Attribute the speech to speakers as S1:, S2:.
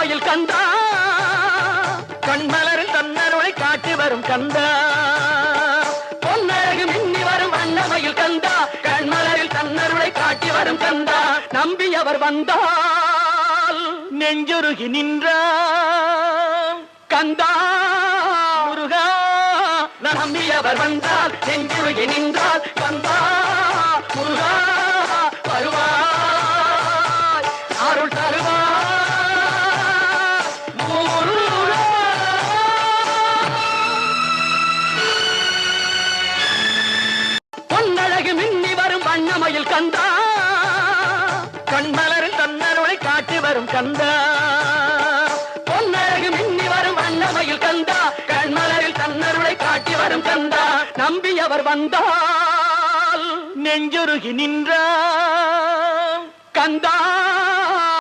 S1: வண்ணமயில் கந்தா கண்மலரில் தன்னருளை காட்டி வரும் கந்தா பொன்னழகு மின்னி வரும் வண்ணமயில் கந்தா கண்மலரில் தன்னருளை காட்டி வரும் கந்தா நம்பியவர் வந்தால் நெஞ்சுருகி நின்றான் கந்தா முருகா நம்பியவர் வந்தால் நெஞ்சுருகி நின்றால் கந்தா முருகா வருவாய் அருள் தருவாய் முருகா. பொன்னழகு மின்னி வரும் வண்ணமயில் கந்தா கண்மலரில் தன்னருளை காட்டி வரும் கந்தா பொன்னழகு மின்னி வரும் வண்ணமயில் கந்தா கண்மலரில் தன்னருளை காட்டி வரும் கந்தா நம்பியவர் வந்தால் நெஞ்சுருகி நின்றான் கந்தா